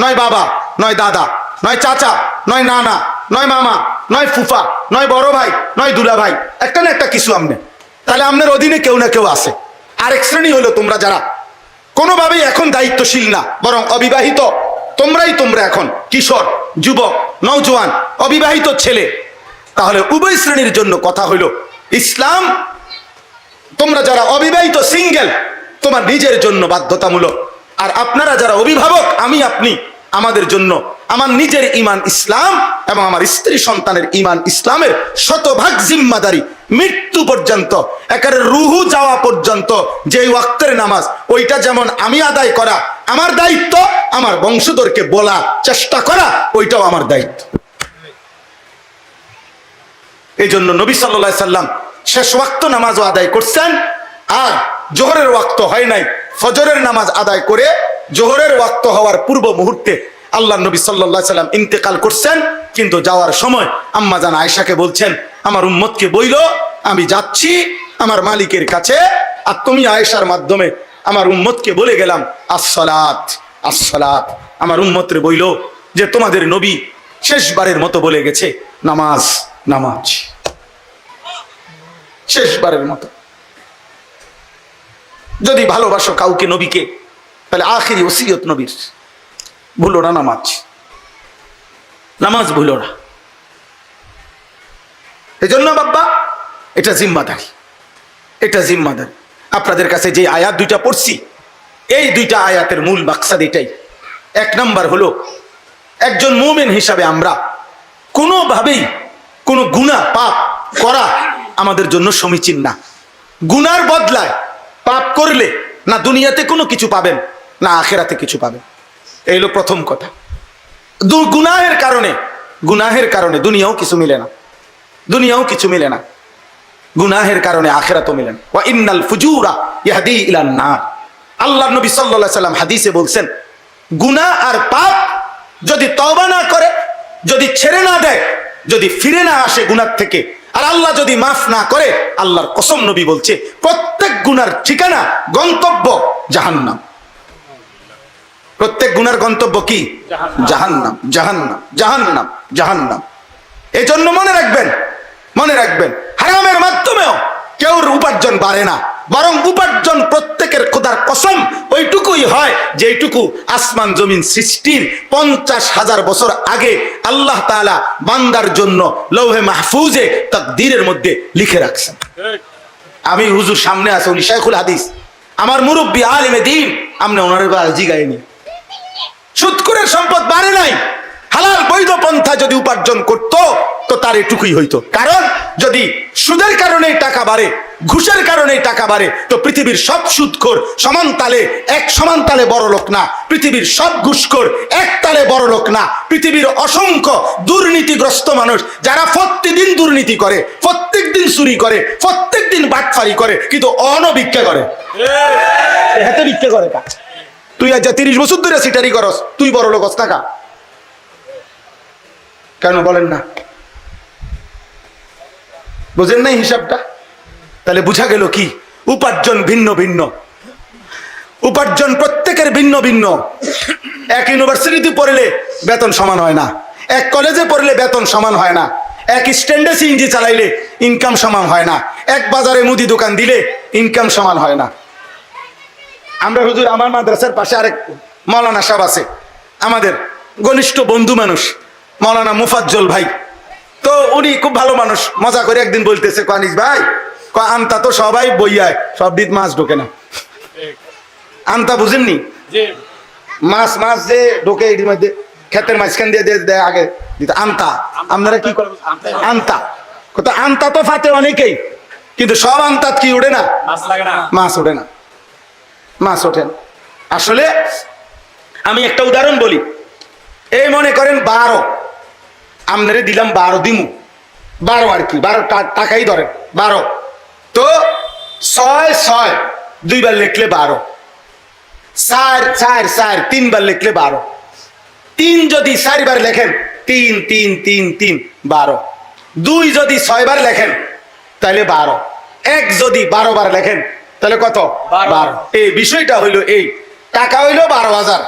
নয় বাবা, নয় দাদা, নয় চাচা, নয় নানা, নয় মামা, নয় ফুফা, নয় বড় ভাই, নয় দুলা ভাই, একটা না একটা কিছু আমনে, তাহলে আপনার অধীনে কেউ না কেউ আছে। আরেক শ্রেণী হলো তোমরা যারা কোনোভাবেই এখন দায়িত্বশীল না, বরং অবিবাহিত। তোমরা এখন কিশোর, যুবক, নওজোয়ান, অবিবাহিত ছেলে। তাহলে উভয় শ্রেণীর জন্য কথা হইল, ইসলাম তোমরা যারা অবিবাহিত সিঙ্গেল, তোমার নিজের জন্য বাধ্যতামূলক। আর আপনারা যারা অভিভাবক, আমি আপনি, আমাদের জন্য আমার নিজের ইমান ইসলাম এবং আমার স্ত্রী সন্তানের ইমান ইসলামের শতভাগ জিম্মাদারি, মৃত্যু পর্যন্ত, একেবারে রুহু যাওয়া পর্যন্ত যে ওয়াক্তের নামাজ, ওইটা যেমন আমি আদায় করা আমার দায়িত্ব, আমার বংশধরকে বলা চেষ্টা করা ওইটাও আমার দায়িত্ব। এই জন্য নবী সাল্লাল্লাহু আলাইহি সাল্লাম শেষ ওয়াক্ত নামাজও আদায় করছেন, আর জোহরের ওয়াক্ত হয় নাই, ফজরের নামাজ আদায় করে জোহরের ওয়াক্ত হওয়ার পূর্ব মুহূর্তে আল্লাহ নবী সাল্লাল্লাহু আলাইহি সাল্লাম ইন্তেকাল করছেন। কিন্তু যাওয়ার সময় আম্মা জান আয়েশাকে বলছেন, আমার উম্মতকে বইল আমি যাচ্ছি আমার মালিকের কাছে, আর তুমি আয়েশার মাধ্যমে আমার উম্মতকে বলে গেলাম আসসালাত আসসালাত। আমার উম্মতরে বইল যে তোমাদের নবী শেষবারের মতো বলে গেছে নামাজ নামাজ, শেষবারের মতো। যদি ভালোবাসো কাউকে, নবীকে, তাহলে আখিরি ওসিয়ত নবীর, ভুলো না নামাজ, নামাজ ভুলো না। এই জন্য বাবা এটা জিম্মাদারি, এটা জিম্মাদারি। আপনাদের কাছে যে আয়াত দুইটা পড়ছি, এই দুইটা আয়াতের মূল মাকসাদ এটাই। এক নাম্বার হলো, একজন মুমিন হিসাবে আমরা কোনোভাবেই কোনো গুনাহ পাপ করা আমাদের জন্য সমীচীন না। গুনার বদলায় পাপ করলে না দুনিয়াতে কোনো কিছু পাবেন, না আখেরাতে কিছু পাবেন। এই হলো প্রথম কথা। গুনাহের কারণে দুনিয়াও কিছু মিলে না, দুনিয়াও কিছু মিলে না, গুনাহের কারণে আখেরাতও মিলে না। ওয়া ইন্নাল ফুজুরা ইয়াহদি ইলান নার। আল্লাহর নবী সাল্লাল্লাহু আলাইহি সাল্লাম হাদিসে বলছেন, গুনাহ আর পাপ যদি তওবা না করে, যদি ছেড়ে না দেয়, যদি ফিরে না আসে গুনাহ থেকে, আর আল্লাহ যদি মাফ না করে, আল্লাহর কসম নবী বলছে প্রত্যেক গুনার ঠিকানা, গন্তব্য জাহান্নাম। প্রত্যেক গুনার গন্তব্য কি? জাহান্নাম, জাহান্নাম, জাহান্নাম, জাহান্নাম। এই জন্য মনে রাখবেন হারামের মাধ্যমেও কেউর উপার্জন বাড়ে না, বরং উপার্জন প্রত্যেকের খোদার কসম ওইটুকুই হয় যেইটুকু আসমান জমিন সৃষ্টির 50,000 বছর আগে আল্লাহ তাআলা বান্দার জন্য লৌহে মাহফুজে তাকদীরের মধ্যে লিখে রাখছেন। আমি হুজুর সামনে আছে, উনি শাইখুল হাদিস, আমার মুরব্বী আলেমে দ্বীন, আমনে ওনার জিগাইনি। সুদখোরের সম্পদ বাড়ে নাই, হালাল বৈধ পন্থা যদি উপার্জন করত তো তার এটুকুই হইতো। কারণ যদি সুদের কারণেই টাকা বাড়ে, ঘুষের কারণেই টাকা বাড়ে, তো পৃথিবীর সব সুদখোর সমান তালে বড় লোক না, পৃথিবীর সব ঘুষখোর এক তালে বড় লোক না। পৃথিবীর অসংখ্য দুর্নীতিগ্রস্ত মানুষ যারা প্রত্যেকদিন দুর্নীতি করে, প্রত্যেক দিন চুরি করে, প্রত্যেক দিন বাটফারি করে, কিন্তু ভিক্ষা করে, হাতে ভিক্ষা করে। তুই আজ 30 বছর ধরে সিটারি করস, তুই বড় লোক হস টাকা কেন বলেন না? বুঝেন নাই হিসাবটা? তাহলে বুঝা গেল কি, উপার্জন ভিন্ন ভিন্ন, উপার্জন প্রত্যেকের ভিন্ন ভিন্ন। এক ইউনিভার্সিটিতে পড়লে বেতন সমান হয় না, এক কলেজে পড়লে বেতন সমান হয় না, এক স্ট্যান্ডে সিএনজি চালাইলে ইনকাম সমান হয় না, এক বাজারে মুদি দোকান দিলে ইনকাম সমান হয় না। আমরা হুজুর, আমার মাদ্রাসার পাশে আরেক মাওলানা সাহেব আছে, আমাদের ঘনিষ্ঠ বন্ধু মানুষ, মাওলানা মুফাজ্জল ভাই। তো উনি খুব ভালো মানুষ, মজা করে একদিন বলতেছে, কানিস ভাই, আনতা তো সবাই বইয়ায়, সব দিন মাছ ঢোকে না। আনতা বুঝেননি? মাছ যে ঢোকে এটির মধ্যে, ক্ষেতের মাঝখান দিয়ে দেয় আগে দিতে আনতা। আপনারা কি আনতা? আনতা তো ফাতে অনেকেই, কিন্তু সব আনতাত কি উঠে না? মাছ ওঠে না, মাছ ওঠেন। আসলে আমি একটা উদাহরণ বলি, এই মনে করেন 12, আপনারে দিলাম 12 দিমু, 12 আর কি, 12 টাকাই ধরেন 12, তো 6 2 বার লিখলে 12, 4 4 4 3 বার লিখলে 12, তিন যদি 4 বার লেখেন, 3 3 3 3 12। 2 যদি 6 বার লেখেন তাহলে 12। 1 যদি 12 বার লেখেন তাহলে কত? 12। এই বিষয়টা হইলো এই, টাকা হইলো 12,000।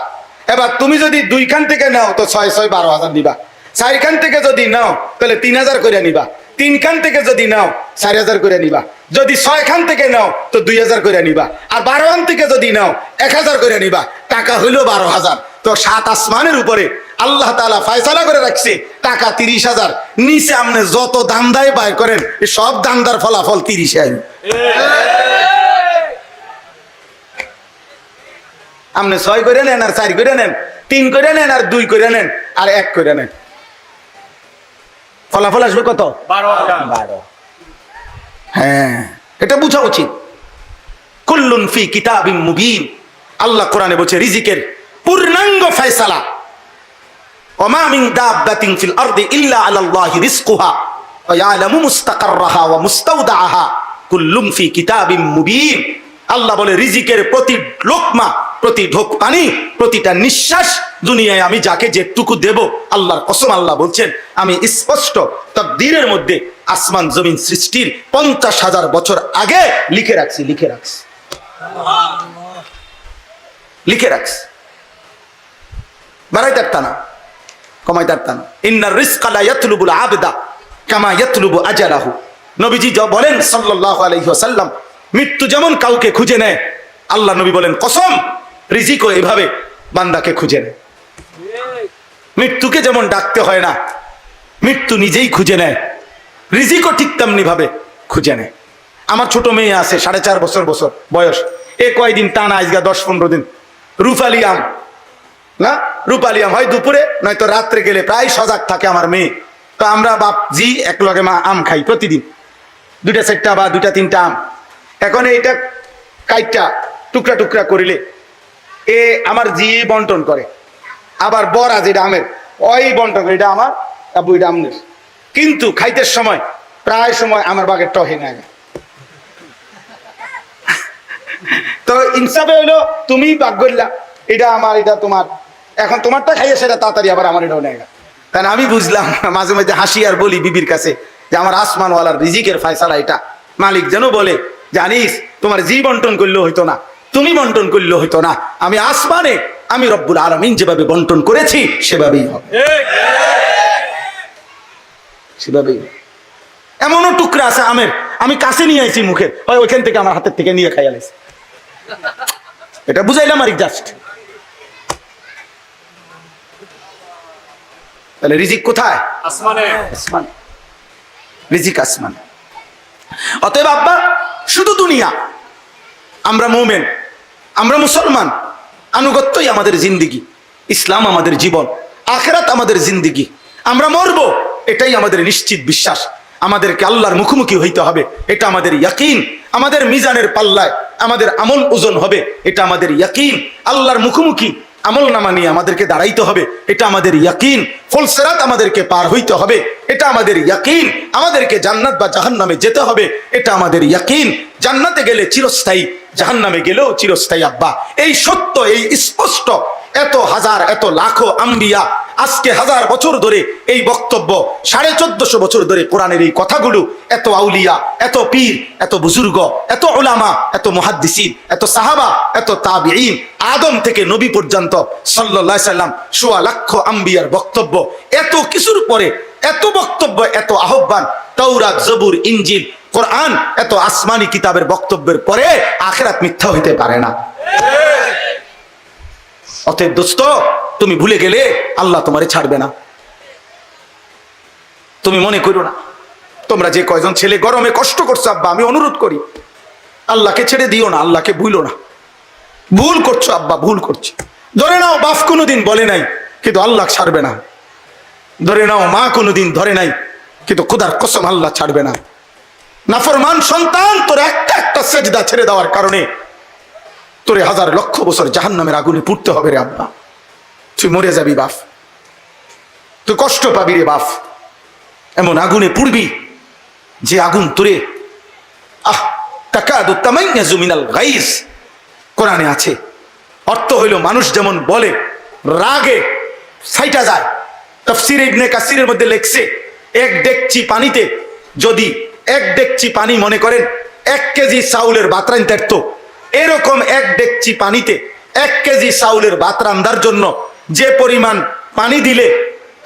এবার তুমি যদি 2 খান থেকে নাও তো 6 6 12,000 দিবা। 4 খান থেকে যদি নাও তাহলে 3,000 করে নিবা। 3 খান থেকে যদি নাও 4,000 করে নিবা। যদি 6 খান থেকে নাও তো 2,000 করে নিবা। আর 12 খান থেকে যদি নাও 1,000 করে নিবা। টাকা হইলো 12,000। তো 7 আসমানের উপরে আল্লাহ তাআলা ফয়সালা করে রাখছে টাকা 30,000। নিচে আপনি যত দান্দায় বাইর করেন সব দান্দার ফলাফল 30 আইন। আপনি 6 করে নেন আর 4 করে নেন, 3 করে নেন আর 2 করে নেন আর 1 করে নেন, ফলাফল আসবে কত? 12। হ্যাঁ, এটা বোঝা উচিত। কুল্লুন ফি কিতাবিম মুবিন। আল্লাহ কোরআনে বলছে রিজিকের পূর্ণাঙ্গ ফয়সালা। ওমা মিন দাব্বাতিন ফিল আরদি ইল্লা আলাল্লাহি রিজকুহা ওয়া ইয়ালামু মুস্তাকাররাহা ওয়া মুস্তাওদাআহা কুল্লুন ফি কিতাবিম মুবিন। আল্লাহ বলে রিজিকের প্রতি লোকমা, প্রতি ঢোক পানি, প্রতিটা নিঃশ্বাস দুনিয়ায় আমি যাকে যেটুকু দেব, আল্লাহর কসম আল্লাহ বলছেন আমি স্পষ্ট তাকদীরের মধ্যে আসমান জমিন সৃষ্টির 50,000 বছর আগে লিখে রাখছি। লিখে রাখছি, বাড়াই তারতা না, কমাই তারতা না। ইন্নার রিজকা লা ইয়াতলুবুল আবদা কামা ইয়াতলুবু আজালাহু। নবীজি বলেন সাল্লাল্লাহু আলাইহি ওয়াসাল্লাম, মৃত্যু যেমন কাউকে খুঁজে নেয়, আল্লাহ নবী বলেন কসম রিজিকও এভাবে বান্দাকে খুঁজে নেয়। মৃত্যুকে যেমন ডাকতে হয় না, মৃত্যু নিজেই খুঁজে নেয়, রিজিকও ঠিক তেমনি ভাবে খুঁজে নেয়। আমার ছোট মেয়ে আছে 4.5 বছর বয়স। এ কয়দিন টানা আজকে 10-15 দিন রূপালি আম না, রূপালি আম হয় দুপুরে নয়তো রাত্রে গেলে প্রায় সজাগ থাকে আমার মেয়ে। তো আমরা বাপ জি এক লগে মা আম খাই প্রতিদিন, 2টা 4টা বা 2টা 3টা আম। এখন এইটা কাইটটা টুকরা টুকরা করিলে এ আমার জি বন্টন করে, আবার বড়া যেটা আমের ওই বন্টন করে, এটা আমার আব্বু এটা আমনের। কিন্তু খাইতে সময় প্রায় সময় আমার বাগের টহে না। তো ইনসাফে হইলো তুমি বাগ করলা, এটা আমার এটা তোমার, এখন তোমারটা খাইয়ে সেটা তাড়াতাড়ি আবার আমার এটাও নেয়। তাই আমি বুঝলাম, মাঝে মাঝে হাসি আর বলি বিবির কাছে যে আমার আসমানওয়ালার রিজিকের ফয়সালা এটা। মালিক যেন বলে জানিস তোমার জি বন্টন করলেও হইতো না, তুমি বন্টন করলেও হইতো না, আমি আসমানে আমি রব্বুল আলামিন যেভাবে বন্টন করেছি সেভাবেই হবে, সেভাবেই। এমনও টুকরা আছে আমের আমি কাছে নিয়ে আইছি মুখের, ওইখান থেকে আমার হাতের থেকে নিয়ে খাইয়া লাইছি। এটা বুঝাইলাম আর জাস্ট। তাহলে রিজিক কোথায়? আসমানে। আসমানে রিজিক, আসমানে। অতএব আব্বা শুধু দুনিয়া, আমরা মুমিন, আমরা মুসলমান, আনুগত্যই আমাদের জিন্দিগি, ইসলাম আমাদের জীবন, আখিরাত আমাদের জিন্দিগি। আমরা মরবো এটাই আমাদের নিশ্চিত বিশ্বাস। আমাদেরকে আল্লাহর মুখোমুখি হইতে হবে এটা আমাদের ইয়াকিন। আমাদের মিজানের পাল্লায় আমাদের আমল ওজন হবে এটা আমাদের ইয়াকিন। আল্লাহর মুখোমুখি আমল নামা নিয়ে আমাদেরকে দাঁড়াইতে হবে এটা আমাদের ইয়াকিন। ফুলসিরাত আমাদেরকে পার হইতে হবে এটা আমাদের ইয়াকিন। আমাদেরকে জান্নাত বা জাহান্নামে যেতে হবে এটা আমাদের ইয়াকিন। জান্নাতে গেলে চিরস্থায়ী, জাহান্নামে গেলেও চিরস্থায়ী আব্বা, এই সত্য, এই স্পষ্ট। এত হাজার এত লাখো আম্বিয়া আজকে 1000 বছর ধরে এই বক্তব্য, 1450 বছর ধরে কোরআনের এই কথাগুলো, এত আউলিয়া, এত পীর, এত বুজুর্গ, এত উলামা, এত মুহাদ্দিসিন, এত সাহাবা, এত তাবিঈন, আদম থেকে নবী পর্যন্ত সাল্লাল্লাহু আলাইহি সাল্লাম 1.25 লাখ আম্বিয়ার বক্তব্য, এত কিছুর পরে এত বক্তব্য, এত আহ্বান, তাওরাত, জবুর, ইনজিল, কোরআন, এত আসমানি কিতাবের বক্তব্যের পরে আখিরাত মিথ্যা হইতে পারে না। অতএব দোস্ত, তুমি ভুলে গেলে আল্লাহ তোমারে ছাড়বে না। তুমি মনে করো না, তোমরা যে কয়জন ছেলে গরমে কষ্ট করছো আব্বা, আমি অনুরোধ করি আল্লাহকে ছেড়ে দিও না, আল্লাহকে ভুলো না। ভুল করছো আব্বা, ভুল করছো। ধরে নাও বাপ কোনোদিন বলে নাই কিন্তু আল্লাহ ছাড়বে না। ধরে নাও মা কোনোদিন ধরে নাই কিন্তু খোদার কসম আল্লাহ ছাড়বে না। নাফরমান সন্তান তোর একটা সেজদা ছেড়ে দেওয়ার কারণে তোরে 1000 লক্ষ বছর জাহান্নামের আগুনে পুড়তে হবে রে আব্বা। তুই মরে যাবি বাপ, তুই কষ্ট পাবি রে বাপ, এমন আগুনে পুড়বি যে আগুন তোরে তাকাদু তামাইয়াজু মিনাল গাইজ। কোরআনে আছে, অর্থ হইল মানুষ যেমন বলে রাগে সাইটা যায়। তাফসীর ইবনে কাসিরের মধ্যে লেখছে, এক ডেকচি পানিতে যদি এক ডেকচি পানি মনে করেন 1 কেজি চাউলের ভাত রাঁধতে পারত, এরকম এক ডেকচি পানিতে 1 কেজি চাউলের ভাত রান্নার জন্য যে পরিমাণ পানি দিলে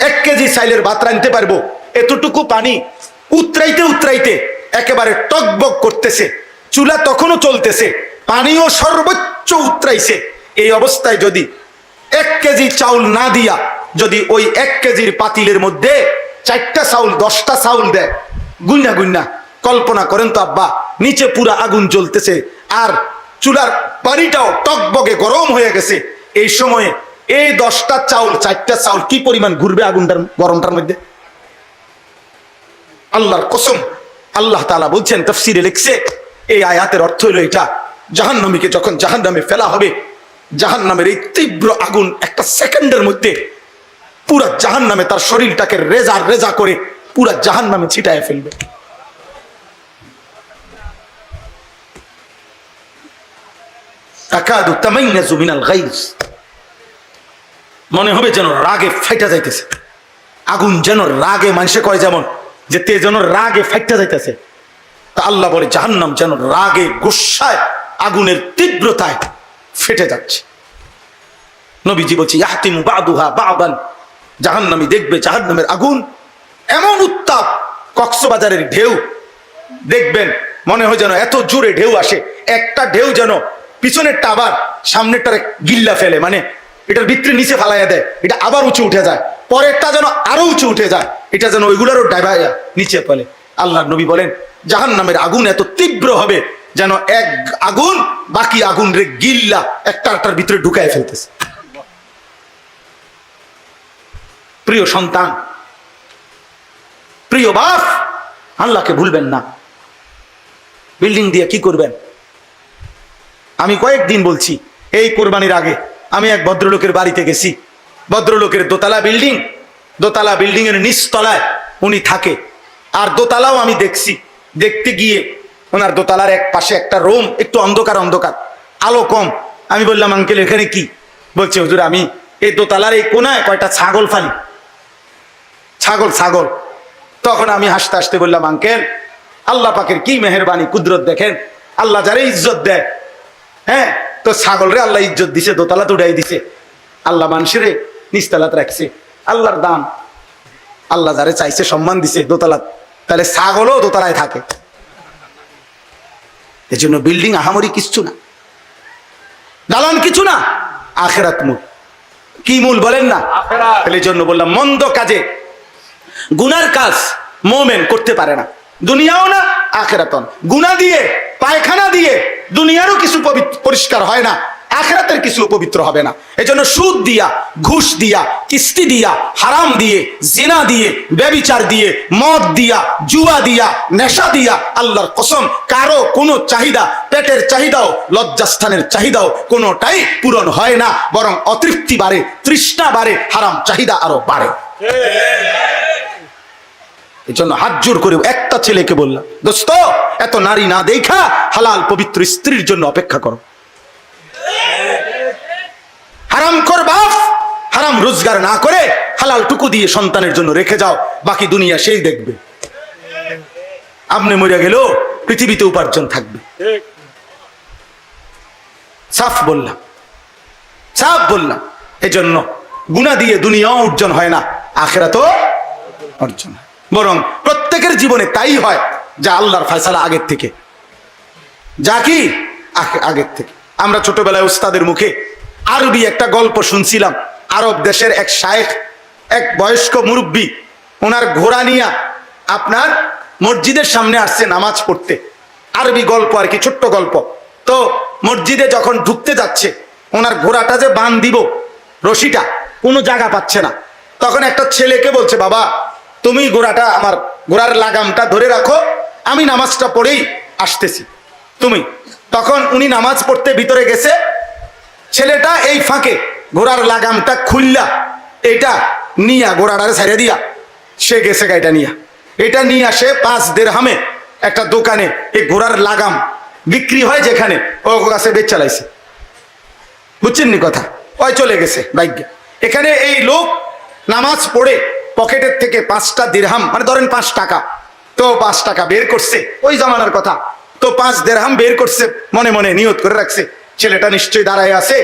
1 কেজি চাইলের ভাত রাঁধতে পারবো, এতটুকু পানি উতরাইতে উতরাইতে একেবারে টকবক করতেছে, চুলা তখনও চলতেছে, পানিও সর্বোচ্চ উতরাইছে। এই অবস্থায় যদি 1 কেজি চাউল না দিয়া যদি ওই 1 কেজির পাতিলের মধ্যে 4টা চাউল 10টা চাউল দেয়, গুন্না গুন্না কল্পনা করেন তো আব্বা, নিচে পুরা আগুন জ্বলতেছে আর চুলার পানিটাও টকবগে গরম হয়ে গেছে, এই সময়ে এই 10টা চাউল 4টা চাউল কি পরিমাণ ঘুরবে আগুনটার গরমটার মধ্যে। আল্লাহর কসম, আল্লাহ তাআলা বলছেন, তাফসীরে লিখছে, এই আয়াতের অর্থ হলো এটা, জাহান্নামীকে যখন জাহান্নামে ফেলা হবে, জাহান্নামের এই তীব্র আগুন একটা সেকেন্ডের মধ্যে পুরা জাহান্নামে তার শরীরটাকে রেজা রেজা করে পুরা জাহান্নামে ছিটায় ফেলবে। তাকাদু তামাইয়াজু মিনাল গাইজ, মনে হবে যেন রাগে ফাইটা যাইতেছে আগুন, যেন রাগে মানুষে কয় যেমন যে তে যেন রাগে ফাইটা যাইতেছে, তা আল্লাহ বলে জাহান্নাম যেন রাগে গুসায় আগুনের তীব্রতায় ফেটে যাচ্ছে। নবীজি বলছে ইয়াহতিমু বাদুহা বাদান, জাহান্নামী দেখবে জাহান্নামের আগুন এমন উত্তাপ, কক্সবাজারের ঢেউ দেখবেন মনে হয় যেন এত জোরে ঢেউ আসে, একটা ঢেউ যেন পিছনেরটা আবার সামনেরটার গিল্লা ফেলে, মানে এটার ভিতরে নিচে ফালাইয়া দেয়, এটা আবার উঁচু উঠে যায়, পরেরটা যেন আরো উঁচু উঠে যায়, এটা যেন ওইগুলারও ডাইভাইয়া নিচে ফেলে। আল্লাহ নবী বলেন জাহান্নামের আগুন এত তীব্র হবে যেন এক আগুন বাকি আগুন রে গিল্লা একটার ভিতরে ঢুকায় ফেলতেছে। প্রিয় সন্তান, প্রিয় বাপ, আল্লাহকে ভুলবেন না। বিল্ডিং দিয়ে কি করবেন? আমি কয়েকদিন বলছি, এই কোরবানির আগে আমি এক ভদ্রলোকের বাড়িতে গেছি, ভদ্রলোকের দোতলা বিল্ডিং, দোতলা বিল্ডিং এর নিচতলায় উনি থাকে, আর দোতলাও আমি দেখছি। দেখতে গিয়ে ওনার দোতলার এক পাশে একটা রুম একটু অন্ধকার অন্ধকার, আলো কম। আমি বললাম আঙ্কেল এখানে কি? বলছে হুজুর আমি এই দোতলার এই কোনায় কয়টা ছাগল ফালি, ছাগল ছাগল। তখন আমি হাসতে হাসতে বললাম আঙ্কেল আল্লাহ পাকের কি মেহেরবানি কুদরত দেখেন, আল্লাহ যারে ইজ্জত দেয়, হ্যাঁ তো ছাগল রে আল্লাহ ইজ্জত দিছে, দোতলাতে উঠাই দিছে, আল্লাহ মানুষের নিচতলাতে রাখছে, আল্লাহর দান, আল্লাহ যারে চাইছে সম্মান দিছে দোতলা, তাহলে ছাগলও দোতলায় থাকে। এই জন্য বিল্ডিং আহামরি কিছু না, দালান কিছু না, আখেরাত মূল। কি মূল বলেন না? এই জন্য বললাম মন্দ কাজে, গুনার কাজ মোমেন করতে পারে না, দুনিয়াও না আখেরাতন। গুনাহ দিয়ে পায়খানা দিয়ে দুনিয়ারও কিছু পরিষ্কার হয় না, আখেরাতের কিছু পবিত্র হবে না। এজন্য সুদ দিয়া, ঘুষ দিয়া, কিস্তি দিয়া, হারাম দিয়ে, জিনা দিয়ে, ব্যভিচার দিয়ে, মদ দিয়া, জুয়া দিয়া, নেশা দিয়া, আল্লাহর কসম কারো কোনো চাহিদা, পেটের চাহিদাও লজ্জাস্থানের চাহিদাও কোনোটাই পূরণ হয় না, বরং অতৃপ্তি বাড়ে, তৃষ্ণা বাড়ে, হারাম চাহিদা আরো বাড়ে। এই জন্য হাত জোর করে একটা ছেলেকে বললাম, দোস্ত এত নারী না দেখা হালাল পবিত্র স্ত্রীর জন্য অপেক্ষা করো। হারাম কর বাপ, হারাম রোজগার না করে হালাল টুকু দিয়ে সন্তানের জন্য রেখে যাও, বাকি দুনিয়া সেই দেখবে। আপনি মরে গেলেও পৃথিবীতে উপার্জন থাকবে। সাফ বললাম, সাফ বললাম। এজন্য গুনাহ দিয়ে দুনিয়াও অর্জন হয় না, আখিরাতও অর্জন হয়, বরং প্রত্যেকের জীবনে তাই হয় যা আল্লাহর ফয়সালা আগের থেকে, যা কি আগের থেকে। আমরা ছোটবেলায় উস্তাদের মুখে আরবি একটা গল্প শুনছিলাম। আরব দেশের এক শায়েখ, এক বয়স্ক মুরব্বী, ওনার ঘোড়া নিয়া আপনার মসজিদের সামনে আসছে নামাজ পড়তে। আরবি গল্প আর কি, ছোট্ট গল্প। তো মসজিদে যখন ঢুকতে যাচ্ছে, ওনার ঘোড়াটা যে বান দিব রশিটা কোনো জায়গা পাচ্ছে না, তখন একটা ছেলেকে বলছে, বাবা তুমি ঘোড়াটা, আমার ঘোড়ার লাগামটা ধরে রাখো, আমি নামাজটা পড়েই আসতেছি তুমি। তখন উনি নামাজ পড়তে ভিতরে গেছে, ছেলেটা এই ফাঁকে ঘোড়ার লাগামটা খুললা এটা নিয়া ঘোড়াটারে ছেড়ে দিয়া সে গেছে গাইটা নিয়া, এটা নিয়ে আসে 5 দিরহামে একটা দোকানে, এই ঘোড়ার লাগাম বিক্রি হয় যেখানে, ও কাছে বেচ চালাইছে। বুঝছেন নি কথা? ওই চলে গেছে ভাগ্য। এখানে এই লোক নামাজ পড়ে পকেটের থেকে 5টা দিরহাম, মানে ধরেন 5 টাকা, তো 5 টাকা বের করছে, ওই জামানার কথা, তো 5 দিরহাম বের করছে, মনে মনে নিয়ত করে রাখছে ছেলেটা নিশ্চয়ই দাঁড়ায় আছে,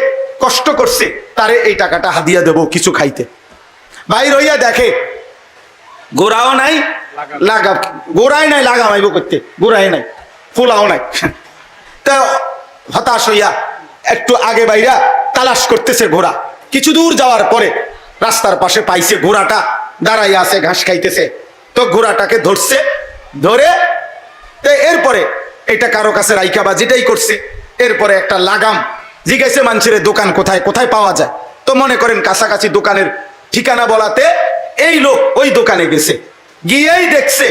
কষ্ট করছে, তারে এই টাকাটা হাদিয়া দেবো কিছু খাইতে। বাইর হইয়া দেখে গোড়াও নাই, লাগা গোড়াই নাই, লাগামাইব করতে গোড়াই নাই, ফুলাও নাই। তা হতাশ হইয়া একটু আগে বাইরা তালাশ করতেছে ঘোড়া। কিছু দূর যাওয়ার পরে রাস্তার পাশে পাইছে ঘোড়াটা দাঁড়াইয়া আছে, ঘাস খাইতেছে। তো ঘোড়াটাকে ধরছে, ধরে এরপরে এটা কারো কাছে রাইখা বা যেটাই করছে, এরপরে একটা লাগাম জিজ্ঞাসা মানুষের দোকান কোথায় কোথায় পাওয়া যায়। তো মনে করেন কাছাকাছি দোকানের ঠিকানা বলাতে এই লোক ওই দোকানে গেছে, গিয়েই দেখছে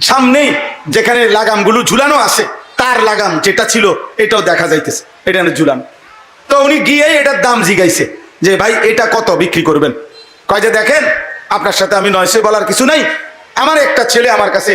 সামনেই যেখানে লাগামগুলো ঝুলানো আছে, তার লাগাম যেটা ছিল এটাও দেখা যাইতেছে, এটা ঝুলানো। তো উনি গিয়ে এটার দাম জিগাইছে যে ভাই এটা কত বিক্রি করবেন? কয় যে দেখেন আপনার সাথে আমি নয়সে বলার কিছু নাই, আমার একটা ছেলে আমার কাছে